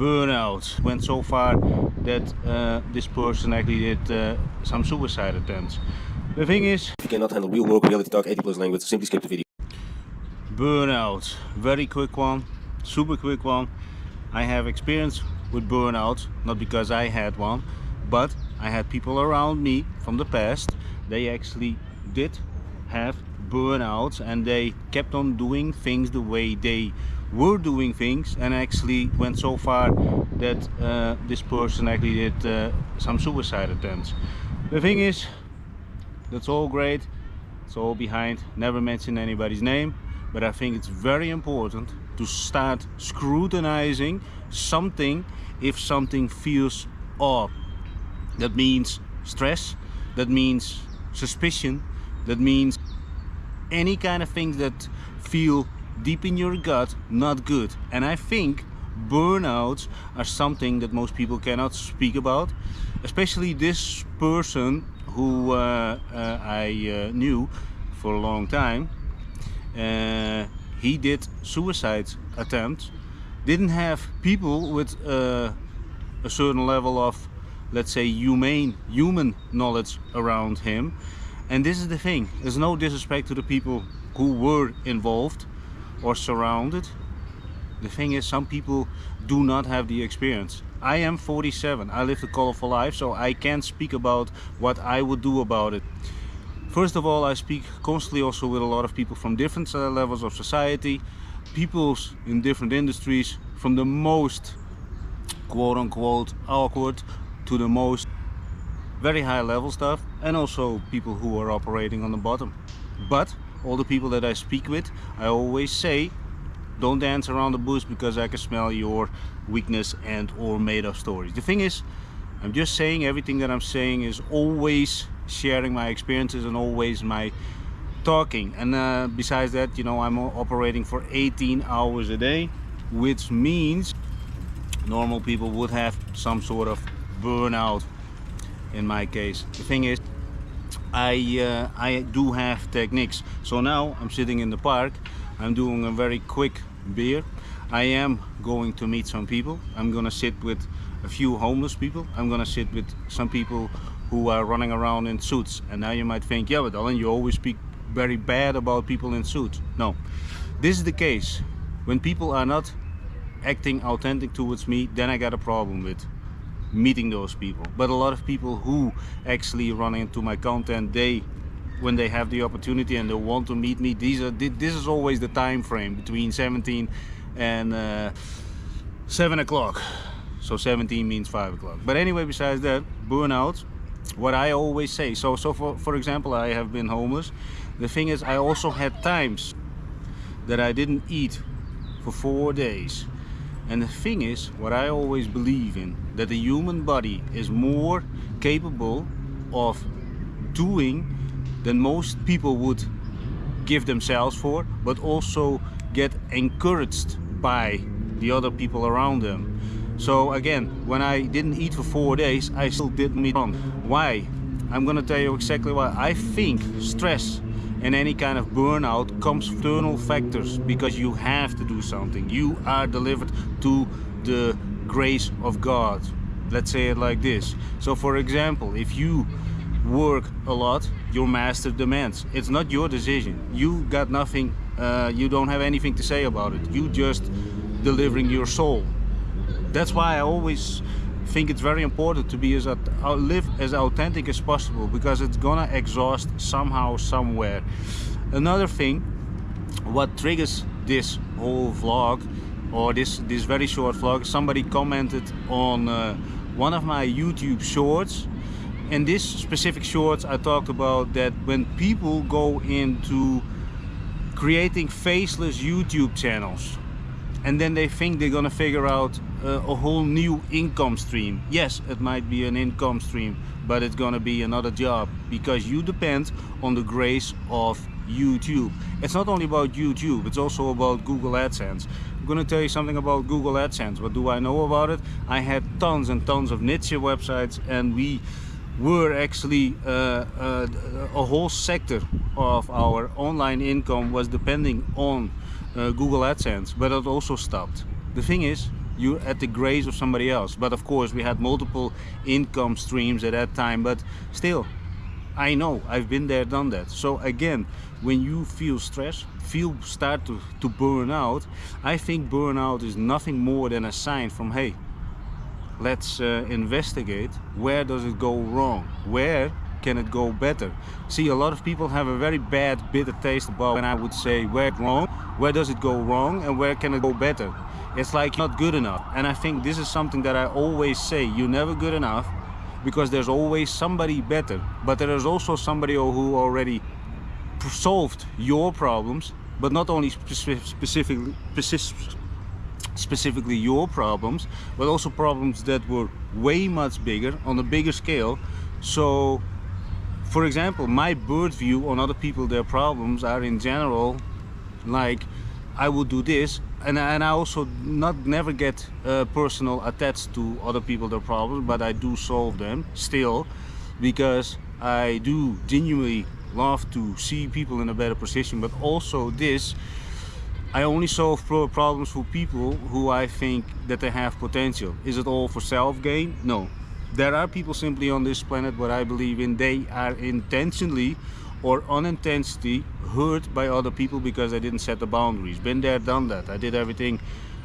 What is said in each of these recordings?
Burnout went so far that this person actually did some suicide attempts. The thing is, if you cannot handle real work, reality talk, 80+ language, simply skip the video. Burnout, very quick one, super quick one. I have experience with burnout, not because I had one, but I had people around me from the past. They actually did have burnouts and they kept on doing things the way they were doing things, and actually went so far that this person actually did some suicide attempts. The thing is, that's all great, it's all behind, never mention anybody's name, but I think it's very important to start scrutinizing something if something feels off. That means stress, that means suspicion, that means any kind of things that feel deep in your gut not good. And I think burnouts are something that most people cannot speak about, especially this person who I knew for a long time. He did suicide attempts, didn't have people with a certain level of, let's say, human knowledge around him. And this is the thing, there's no disrespect to the people who were involved or surrounded. The thing is, some people do not have the experience. I am 47, I lived a colorful life, so I can't speak about what I would do about it. First of all, I speak constantly also with a lot of people from different levels of society, people in different industries, from the most quote-unquote awkward to the most very high level stuff, and also people who are operating on the bottom. But all the people that I speak with, I always say, don't dance around the bush, because I can smell your weakness and or made up stories. The thing is, I'm just saying everything that I'm saying is always sharing my experiences and always my talking. And besides that, you know, I'm operating for 18 hours a day, which means normal people would have some sort of burnout. In my case, the thing is, I do have techniques. So now I'm sitting in the park, I'm doing a very quick beer, I am going to meet some people, I'm gonna sit with a few homeless people, I'm gonna sit with some people who are running around in suits. And now you might think, yeah, but Alan, you always speak very bad about people in suits. No, this is the case. When people are not acting authentic towards me, then I got a problem with meeting those people. But a lot of people who actually run into my content, when they have the opportunity and they want to meet me, this is always the time frame between 17 and 7 o'clock. So 17 means 5 o'clock. But anyway, besides that, burnout, what I always say, so for example, I have been homeless. The thing is, I also had times that I didn't eat for 4 days. And the thing is, what I always believe in, that the human body is more capable of doing than most people would give themselves for, but also get encouraged by the other people around them. So again, when I didn't eat for 4 days, I still did meet on. Why? I'm gonna tell you exactly why. I think stress and any kind of burnout comes from external factors, because you have to do something. You are delivered to the grace of God. Let's say it like this. So for example, if you work a lot, your master demands. It's not your decision. You got nothing, you don't have anything to say about it. You just delivering your soul. That's why I always think it's very important to be live as authentic as possible, because it's gonna exhaust somehow, somewhere. Another thing, what triggers this whole vlog, or this very short vlog, somebody commented on one of my YouTube shorts. In this specific shorts, I talked about that when people go into creating faceless YouTube channels, and then they think they're gonna figure out a whole new income stream. Yes, it might be an income stream, but it's gonna be another job, because you depend on the grace of YouTube. It's not only about YouTube, it's also about Google AdSense. I'm gonna tell you something about Google AdSense. What do I know about it? I had tons and tons of niche websites, and we were actually a whole sector of our online income was depending on Google AdSense, but it also stopped. The thing is, you're at the grace of somebody else. But of course we had multiple income streams at that time, but still, I know, I've been there, done that. So again, when you feel stress, start to burn out, I think burnout is nothing more than a sign from, hey, let's investigate, where does it go wrong? Where can it go better? See, a lot of people have a very bad, bitter taste about when I would say where it's wrong, where does it go wrong, and where can it go better? It's like you're not good enough. And I think this is something that I always say, you're never good enough, because there's always somebody better. But there is also somebody who already solved your problems, but not only specifically your problems, but also problems that were way much bigger, on a bigger scale. So for example, my bird view on other people, their problems are in general like, I would do this, and I also never get personal attached to other people, their problems, but I do solve them still, because I do genuinely love to see people in a better position. But also this, I only solve problems for people who I think that they have potential. Is it all for self-gain? No. There are people simply on this planet, what I believe in, they are intentionally or unintentionally hurt by other people because they didn't set the boundaries. Been there, done that. I did everything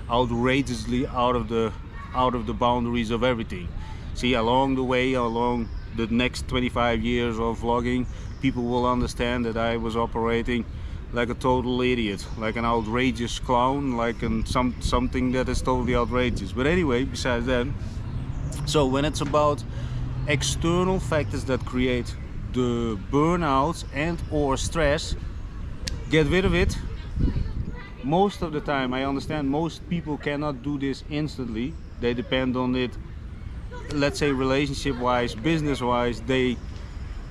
outrageously out of the boundaries of everything. See, along the way, along the next 25 years of vlogging, people will understand that I was operating like a total idiot, like an outrageous clown, like something that is totally outrageous. But anyway, besides that, so when it's about external factors that create the burnout and or stress, get rid of it. Most of the time, I understand most people cannot do this instantly. They depend on it, let's say relationship wise, business wise, they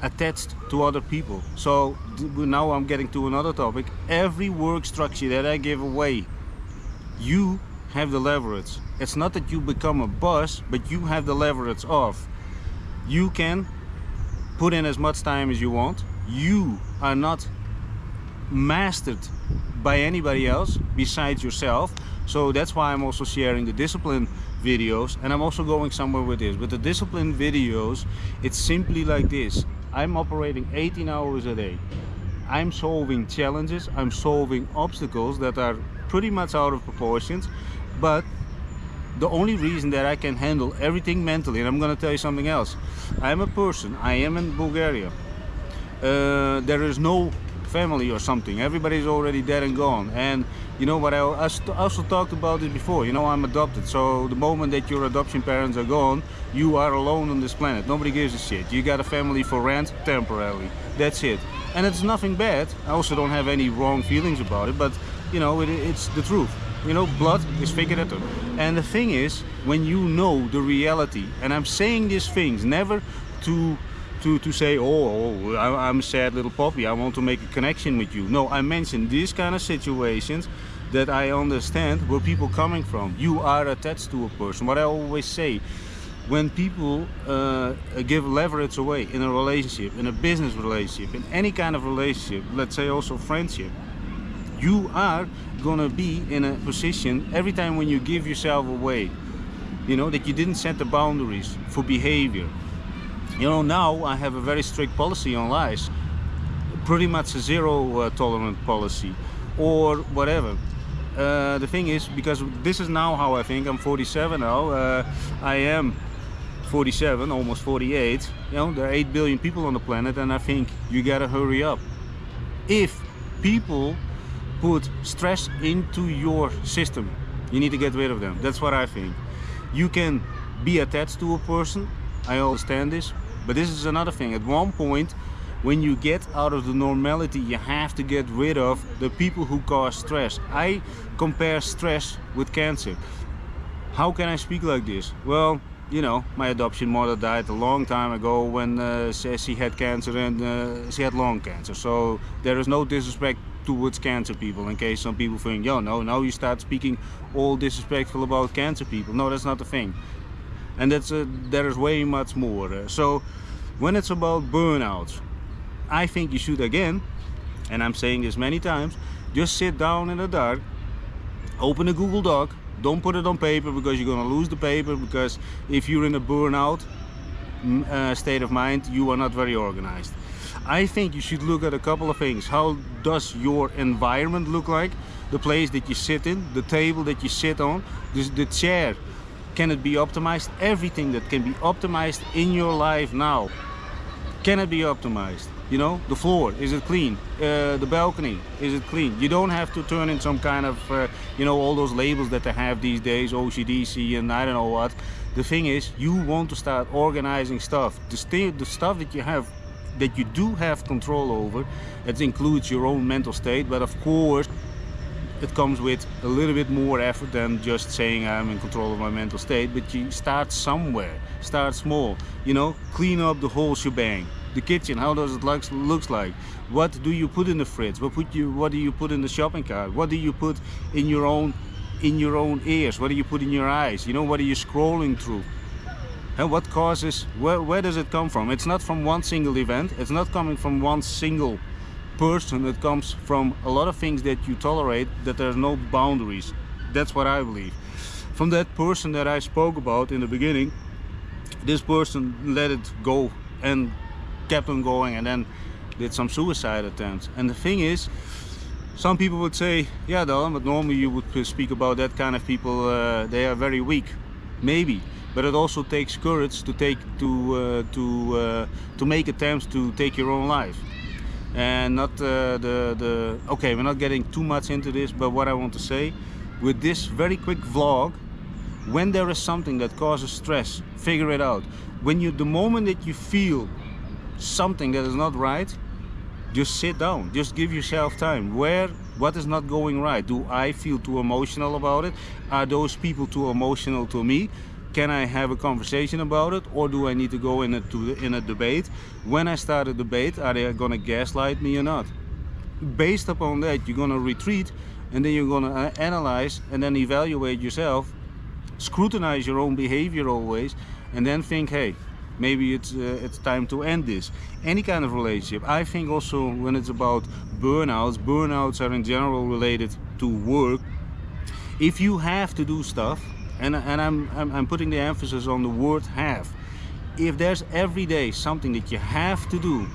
attached to other people. So now I'm getting to another topic. Every work structure that I give away, you have the leverage. It's not that you become a boss, but you have the leverage of, you can put in as much time as you want. You are not mastered by anybody else besides yourself. So that's why I'm also sharing the discipline videos, and I'm also going somewhere with this. But the discipline videos, it's simply like this. I'm operating 18 hours a day. I'm solving challenges, I'm solving obstacles that are pretty much out of proportions, but the only reason that I can handle everything mentally, and I'm going to tell you something else. I'm a person, I am in Bulgaria. There is no family or something. Everybody's already dead and gone. And you know what, I also talked about it before. You know, I'm adopted. So the moment that your adoption parents are gone, you are alone on this planet. Nobody gives a shit. You got a family for rent temporarily. That's it. And it's nothing bad. I also don't have any wrong feelings about it, but you know, it's the truth. You know, blood is figurative. And the thing is, when you know the reality, and I'm saying these things never to say, oh, I'm a sad little puppy, I want to make a connection with you. No, I mention these kind of situations that I understand where people coming from. You are attached to a person. What I always say, when people give leverage away in a relationship, in a business relationship, in any kind of relationship, let's say also friendship, you are gonna be in a position every time when you give yourself away, you know, that you didn't set the boundaries for behavior. You know, now I have a very strict policy on lies, pretty much a zero tolerant policy or whatever. The thing is, because this is now how I think, I'm 47 now, I am 47, almost 48, you know, there are 8 billion people on the planet, and I think you gotta hurry up. If people put stress into your system, you need to get rid of them. That's what I think. You can be attached to a person, I understand this, but this is another thing. At one point, when you get out of the normality, you have to get rid of the people who cause stress. I compare stress with cancer. How can I speak like this? Well, you know, my adoption mother died a long time ago when she had cancer, and she had lung cancer. So there is no disrespect towards cancer people, in case some people think, yo, no, now you start speaking all disrespectful about cancer people. No, that's not the thing. And that's there is way much more. So when it's about burnout, I think you should, again, and I'm saying this many times, just sit down in the dark, open a Google Doc, Don't put it on paper, because you're gonna lose the paper, because if you're in a burnout state of mind, you are not very organized. I think you should look at a couple of things. How does your environment look like? The place that you sit in, the table that you sit on, the chair. Can it be optimized? Everything that can be optimized in your life now, can it be optimized? You know, the floor, is it clean? The balcony, is it clean? You don't have to turn in some kind of, you know, all those labels that they have these days, OCDC and I don't know what. The thing is, you want to start organizing stuff. The stuff that you have, that you do have control over, it includes your own mental state, but of course, it comes with a little bit more effort than just saying I'm in control of my mental state. But you start somewhere, start small, you know, clean up the whole shebang. The kitchen, how does it looks like? What do you put in the fridge? What do you put in the shopping cart? What do you put in your own ears? What do you put in your eyes? You know, what are you scrolling through? And what causes, where does it come from? It's not from one single event, it's not coming from one single person. It comes from a lot of things that you tolerate, that there's no boundaries. That's what I believe. From that person that I spoke about in the beginning, this person let it go and kept on going, and then did some suicide attempts. And the thing is, some people would say, yeah, Dylan, but normally you would speak about that kind of people, they are very weak. Maybe, but it also takes courage to make attempts to take your own life. And not okay, we're not getting too much into this, but what I want to say with this very quick vlog, when there is something that causes stress, figure it out. The moment that you feel something that is not right, just sit down, just give yourself time. What is not going right? Do I feel too emotional about it? Are those people too emotional to me? Can I have a conversation about it, or do I need to go in a debate? When I start a debate, are they gonna gaslight me or not? Based upon that, you're gonna retreat, and then you're gonna analyze and then evaluate yourself, scrutinize your own behavior always, and then think, hey, maybe it's time to end this. Any kind of relationship. I think also when it's about burnouts are in general related to work. If you have to do stuff, and I'm putting the emphasis on the word have. If there's every day something that you have to do,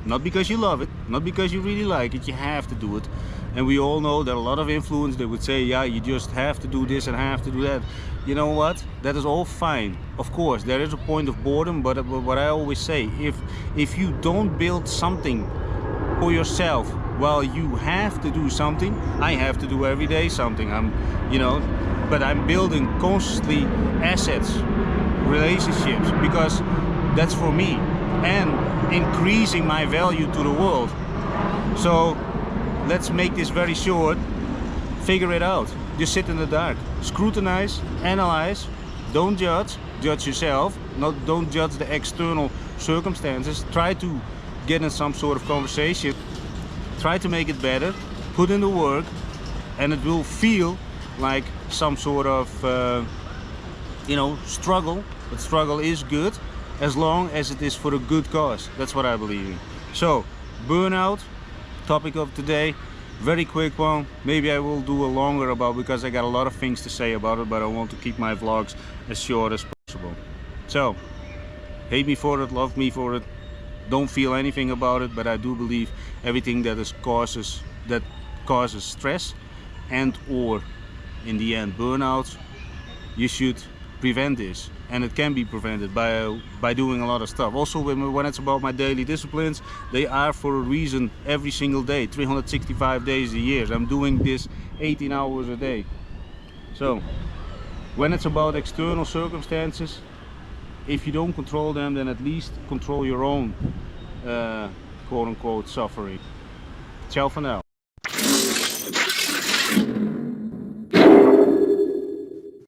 not because you love it, not because you really like it, you have to do it. And we all know that a lot of influence, they would say, yeah, you just have to do this and have to do that. You know what? That is all fine. Of course, there is a point of boredom, but what I always say, if you don't build something for yourself while you have to do something, I have to do every day something. But I'm building constantly assets, relationships, because that's for me, and increasing my value to the world. So let's make this very short. Figure it out. Just sit in the dark. Scrutinize, analyze. Don't judge. Judge yourself. Don't judge the external circumstances. Try to get in some sort of conversation. Try to make it better. Put in the work, and it will feel like some sort of struggle. But struggle is good as long as it is for a good cause. That's what I believe in. So burnout, topic of today, very quick one. Maybe I will do a longer about, because I got a lot of things to say about it, but I want to keep my vlogs as short as possible. So hate me for it, love me for it, don't feel anything about it, but I do believe everything that causes stress and or in the end burnout, you should prevent this, and it can be prevented by doing a lot of stuff. Also when it's about my daily disciplines, they are for a reason every single day, 365 days a year. I'm doing this 18 hours a day. So when it's about external circumstances, if you don't control them, then at least control your own quote-unquote suffering. Ciao for now.